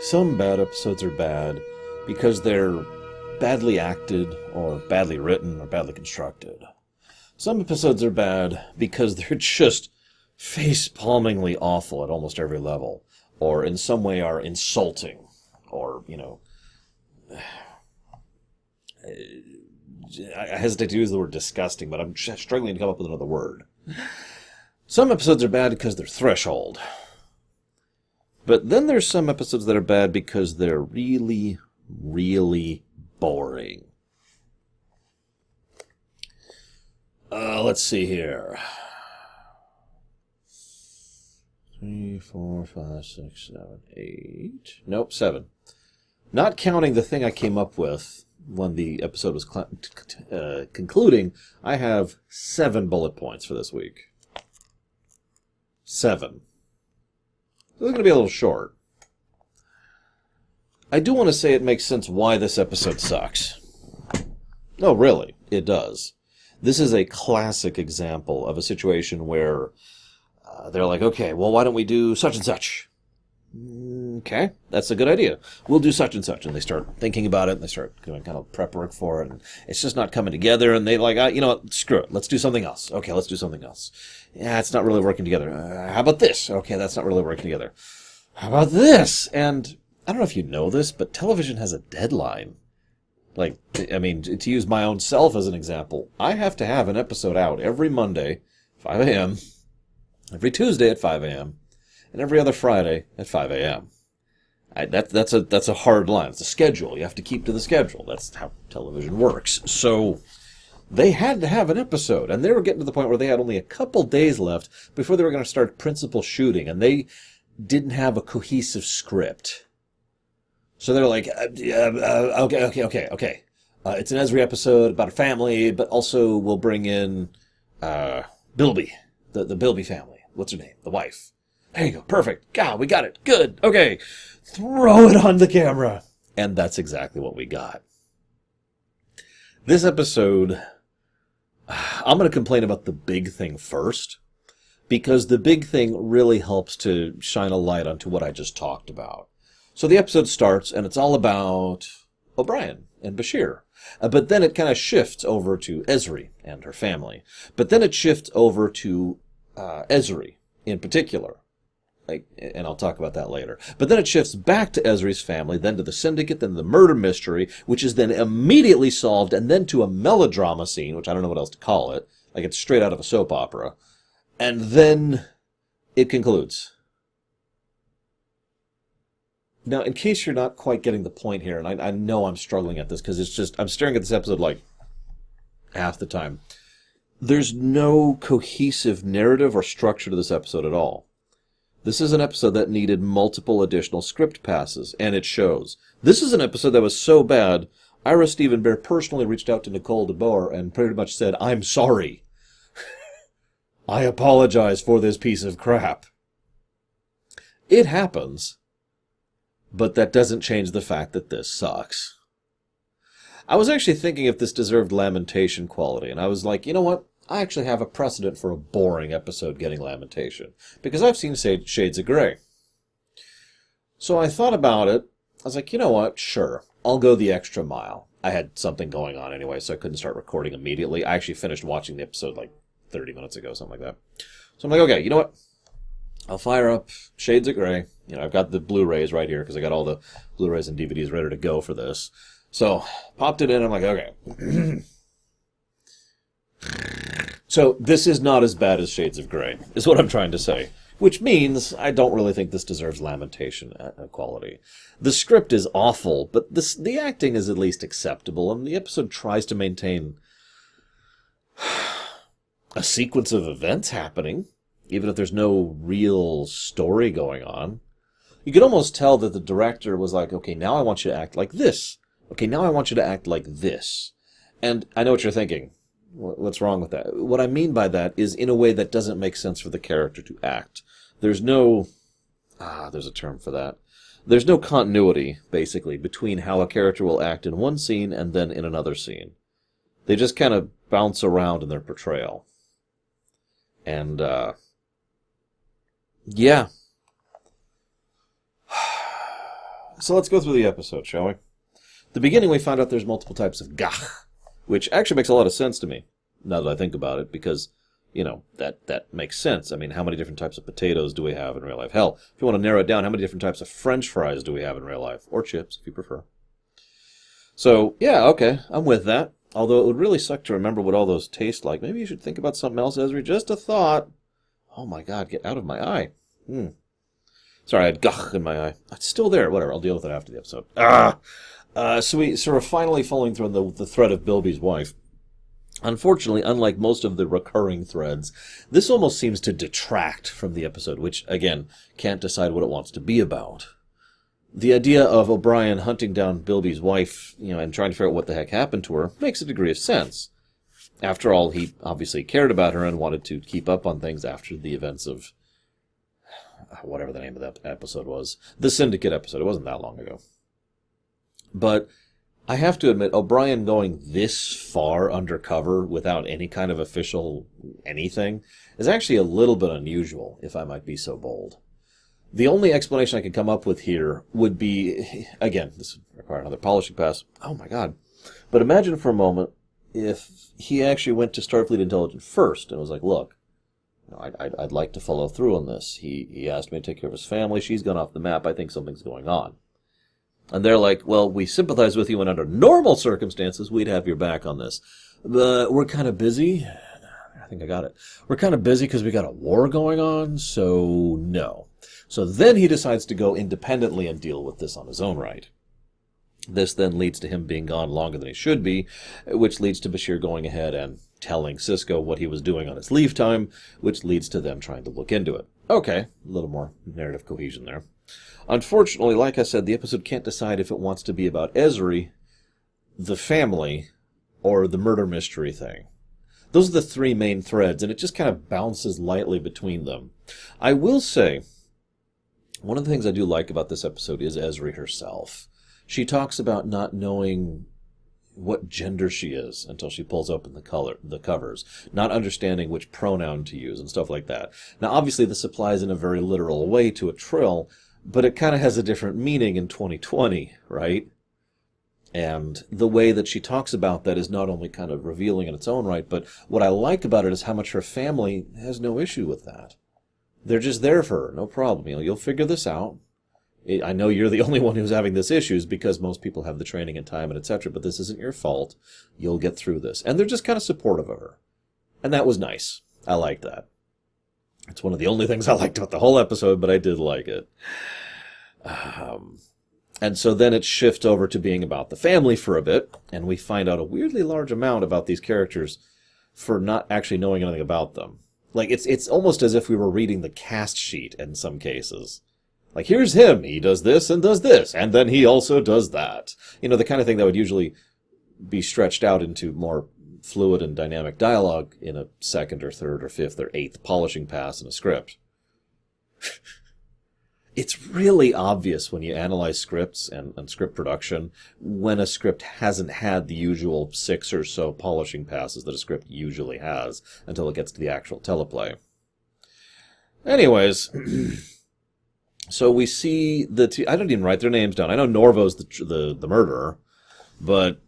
Some bad episodes are bad because they're badly acted, or badly written, or badly constructed. Some episodes are bad because they're just face-palmingly awful at almost every level, or in some way are insulting, or, I hesitate to use the word disgusting, but I'm struggling to come up with another word. Some episodes are bad because they're threshold. But then there's some episodes that are bad because they're really, really boring. Let's see here. 3, 4, 5, 6, 7, 8. Nope, 7. Not counting the thing I came up with when the episode was concluding, I have 7 bullet points for this week. 7. So they're going to be a little short. I do want to say it makes sense why this episode sucks. No, really, it does. This is a classic example of a situation where they're like, okay, well, why don't we do such and such? Okay, that's a good idea. We'll do such and such. And they start thinking about it, and they start doing kind of prep work for it, and it's just not coming together, and they like, you know what, screw it, let's do something else. Okay, let's do something else. Yeah, it's not really working together. How about this? Okay, that's not really working together. How about this? And I don't know if you know this, but television has a deadline. Like, I mean, to use my own self as an example, I have to have an episode out every Monday, 5 a.m., every Tuesday at 5 a.m., and every other Friday at 5 a.m. That's a hard line. It's a schedule. You have to keep to the schedule. That's how television works. So they had to have an episode, and they were getting to the point where they had only a couple days left before they were going to start principal shooting, and they didn't have a cohesive script. So they're like, okay. It's an Esri episode about a family, but also we'll bring in Bilby, the Bilby family. What's her name? The wife. There you go. Perfect. God, we got it. Good. Okay. Throw it on the camera. And that's exactly what we got. This episode, I'm going to complain about the big thing first, because the big thing really helps to shine a light onto what I just talked about. So the episode starts, and it's all about O'Brien and Bashir. But then it kind of shifts over to Esri and her family. But then it shifts over to Esri in particular. And I'll talk about that later. But then it shifts back to Esri's family, then to the syndicate, then the murder mystery, which is then immediately solved, and then to a melodrama scene, which I don't know what else to call it. Like it's straight out of a soap opera. And then it concludes. Now, in case you're not quite getting the point here, and I know I'm struggling at this, because it's just, I'm staring at this episode like half the time. There's no cohesive narrative or structure to this episode at all. This is an episode that needed multiple additional script passes, and it shows. This is an episode that was so bad, Ira Stephen Bear personally reached out to Nicole DeBoer and pretty much said, I'm sorry. I apologize for this piece of crap. It happens, but that doesn't change the fact that this sucks. I was actually thinking if this deserved lamentation quality, and I was like, you know what? I actually have a precedent for a boring episode getting lamentation, because I've seen Shades of Grey. So I thought about it. I was like, you know what? Sure, I'll go the extra mile. I had something going on anyway, so I couldn't start recording immediately. I actually finished watching the episode like 30 minutes ago, something like that. So I'm like, okay, you know what? I'll fire up Shades of Grey. You know, I've got the Blu-rays right here, because I got all the Blu-rays and DVDs ready to go for this. So, popped it in, I'm like, okay. So, this is not as bad as Shades of Grey, is what I'm trying to say. Which means I don't really think this deserves lamentation quality. The script is awful, but the acting is at least acceptable, and the episode tries to maintain a sequence of events happening, even if there's no real story going on. You could almost tell that the director was like, okay, now I want you to act like this. Okay, now I want you to act like this. And I know what you're thinking. What's wrong with that? What I mean by that is in a way that doesn't make sense for the character to act. There's no... there's a term for that. There's no continuity, basically, between how a character will act in one scene and then in another scene. They just kind of bounce around in their portrayal. And, yeah. So let's go through the episode, shall we? At the beginning, we find out there's multiple types of gach, which actually makes a lot of sense to me, now that I think about it, because, that makes sense. I mean, how many different types of potatoes do we have in real life? Hell, if you want to narrow it down, how many different types of French fries do we have in real life? Or chips, if you prefer. So, yeah, okay, I'm with that. Although it would really suck to remember what all those taste like. Maybe you should think about something else, Ezra. Just a thought. Oh, my God, get out of my eye. Sorry, I had gach in my eye. It's still there. Whatever, I'll deal with it after the episode. So we're finally following through on the thread of Bilby's wife. Unfortunately, unlike most of the recurring threads, this almost seems to detract from the episode, which, again, can't decide what it wants to be about. The idea of O'Brien hunting down Bilby's wife, and trying to figure out what the heck happened to her makes a degree of sense. After all, he obviously cared about her and wanted to keep up on things after the events of whatever the name of that episode was. The Syndicate episode. It wasn't that long ago. But I have to admit, O'Brien going this far undercover without any kind of official anything is actually a little bit unusual, if I might be so bold. The only explanation I could come up with here would be, again, this would require another polishing pass. Oh my God. But imagine for a moment if he actually went to Starfleet Intelligence first and was like, look, I'd like to follow through on this. He asked me to take care of his family. She's gone off the map. I think something's going on. And they're like, well, we sympathize with you, and under normal circumstances, we'd have your back on this. But we're kind of busy. I think I got it. We're kind of busy because we got a war going on, so no. So then he decides to go independently and deal with this on his own right. This then leads to him being gone longer than he should be, which leads to Bashir going ahead and telling Sisko what he was doing on his leave time, which leads to them trying to look into it. Okay, a little more narrative cohesion there. Unfortunately, like I said, the episode can't decide if it wants to be about Ezri, the family, or the murder mystery thing. Those are the three main threads, and it just kind of bounces lightly between them. I will say, one of the things I do like about this episode is Ezri herself. She talks about not knowing what gender she is until she pulls open the covers, not understanding which pronoun to use and stuff like that. Now, obviously, this applies in a very literal way to a Trill, but it kind of has a different meaning in 2020, right? And the way that she talks about that is not only kind of revealing in its own right, but what I like about it is how much her family has no issue with that. They're just there for her, no problem. You'll figure this out. I know you're the only one who's having this issues because most people have the training and time and etc., but this isn't your fault. You'll get through this. And they're just kind of supportive of her. And that was nice. I liked that. It's one of the only things I liked about the whole episode, but I did like it. And so then it shifts over to being about the family for a bit, and we find out a weirdly large amount about these characters for not actually knowing anything about them. Like, it's almost as if we were reading the cast sheet in some cases. Like, here's him, he does this, and then he also does that. The kind of thing that would usually be stretched out into more fluid and dynamic dialogue in a second or third or fifth or eighth polishing pass in a script. It's really obvious when you analyze scripts and script production when a script hasn't had the usual 6 or so polishing passes that a script usually has until it gets to the actual teleplay. Anyways, so we see the two. I don't even write their names down. I know Norvo's the murderer, but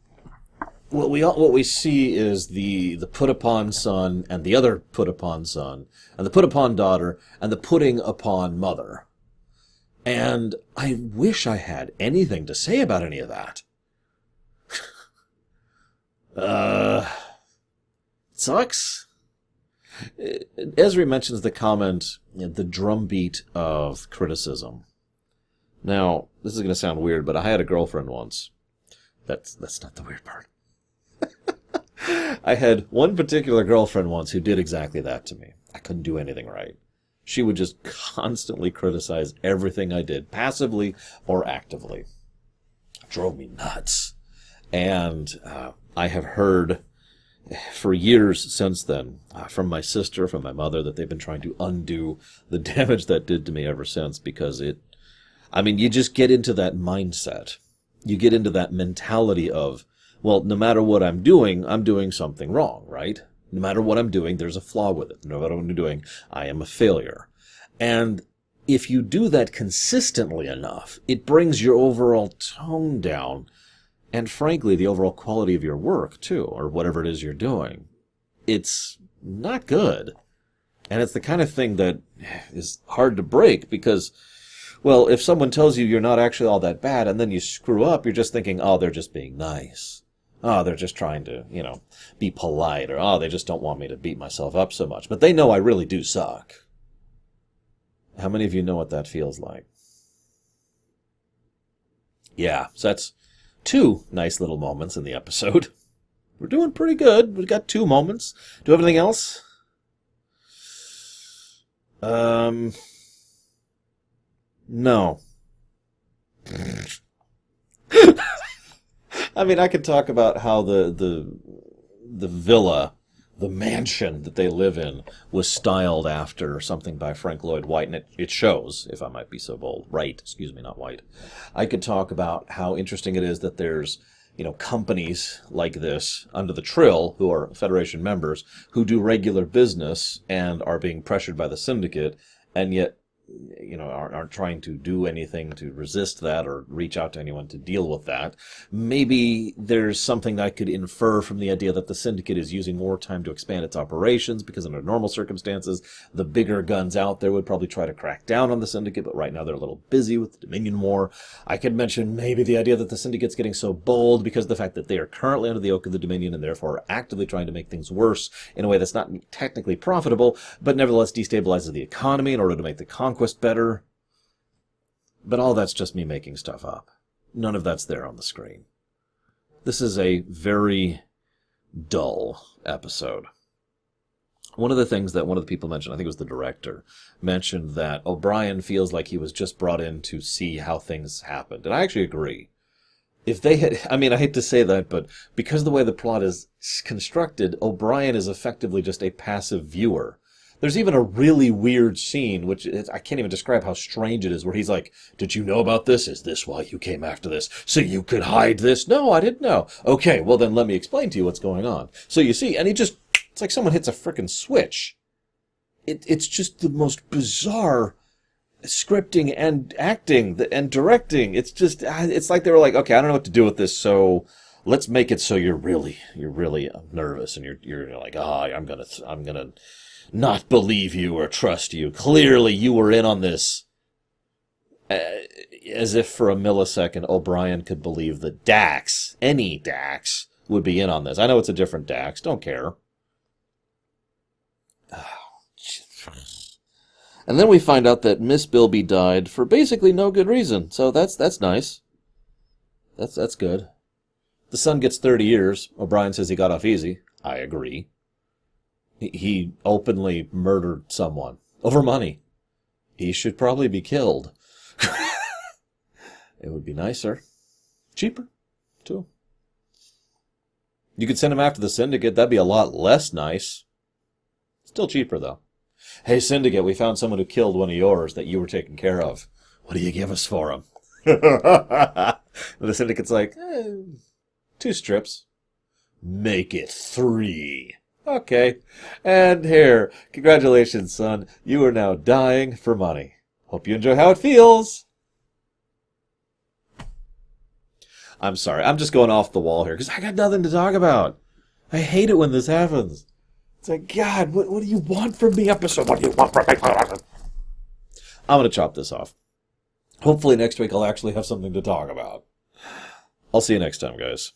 what we see is the put upon son and the other put upon son and the put upon daughter and the putting upon mother. And I wish I had anything to say about any of that. Sucks. Ezri mentions the comment, the drumbeat of criticism. Now, this is going to sound weird, but I had a girlfriend once. That's not the weird part. I had one particular girlfriend once who did exactly that to me. I couldn't do anything right. She would just constantly criticize everything I did, passively or actively. It drove me nuts. And I have heard for years since then, from my sister, from my mother, that they've been trying to undo the damage that did to me ever since, because you just get into that mindset. You get into that mentality of, well, no matter what I'm doing something wrong, right? No matter what I'm doing, there's a flaw with it. No matter what I'm doing, I am a failure. And if you do that consistently enough, it brings your overall tone down, and frankly, the overall quality of your work, too, or whatever it is you're doing. It's not good. And it's the kind of thing that is hard to break because, well, if someone tells you you're not actually all that bad and then you screw up, you're just thinking, oh, they're just being nice. Oh, they're just trying to, be polite, or, oh, they just don't want me to beat myself up so much. But they know I really do suck. How many of you know what that feels like? Yeah, so that's 2 nice little moments in the episode. We're doing pretty good. We've got 2 moments. Do you have anything else? No. I mean, I could talk about how the villa, the mansion that they live in, was styled after something by Frank Lloyd Wright, and it shows, if I might be so bold. Wright, excuse me, not White. I could talk about how interesting it is that there's, companies like this under the Trill, who are Federation members, who do regular business and are being pressured by the syndicate, and yet aren't trying to do anything to resist that or reach out to anyone to deal with that. Maybe there's something that I could infer from the idea that the syndicate is using more time to expand its operations, because under normal circumstances, the bigger guns out there would probably try to crack down on the syndicate, but right now they're a little busy with the Dominion War. I could mention maybe the idea that the syndicate's getting so bold because of the fact that they are currently under the yoke of the Dominion and therefore are actively trying to make things worse in a way that's not technically profitable, but nevertheless destabilizes the economy in order to make the conquest better. But all that's just me making stuff up. None of that's there on the screen. This is a very dull episode. One of the things that one of the people mentioned, I think it was the director, mentioned that O'Brien feels like he was just brought in to see how things happened. And I actually agree. If they had, I hate to say that, but because of the way the plot is constructed, O'Brien is effectively just a passive viewer. There's even a really weird scene, which I can't even describe how strange it is, where he's like, did you know about this? Is this why you came after this? So you could hide this? No, I didn't know. Okay, well then let me explain to you what's going on. So you see, and it's like someone hits a frickin' switch. It's just the most bizarre scripting and acting and directing. It's like they were like, okay, I don't know what to do with this, so let's make it so you're really nervous, and you're like, I'm gonna not believe you or trust you. Clearly you were in on this. As if for a millisecond O'Brien could believe that Dax, any Dax, would be in on this. I know it's a different Dax, don't care. And then we find out that Miss Bilby died for basically no good reason, so that's nice. That's good. The son gets 30 years. O'Brien says he got off easy. I agree. He openly murdered someone over money. He should probably be killed. It would be nicer. Cheaper, too. You could send him after the syndicate. That'd be a lot less nice. Still cheaper, though. Hey, syndicate, we found someone who killed one of yours that you were taking care of. What do you give us for him? And the syndicate's like, 2 strips. Make it 3. Okay. And here, congratulations, son. You are now dying for money. Hope you enjoy how it feels. I'm sorry. I'm just going off the wall here because I got nothing to talk about. I hate it when this happens. It's like, God, what do you want from me, episode? What do you want from me? I'm going to chop this off. Hopefully next week I'll actually have something to talk about. I'll see you next time, guys.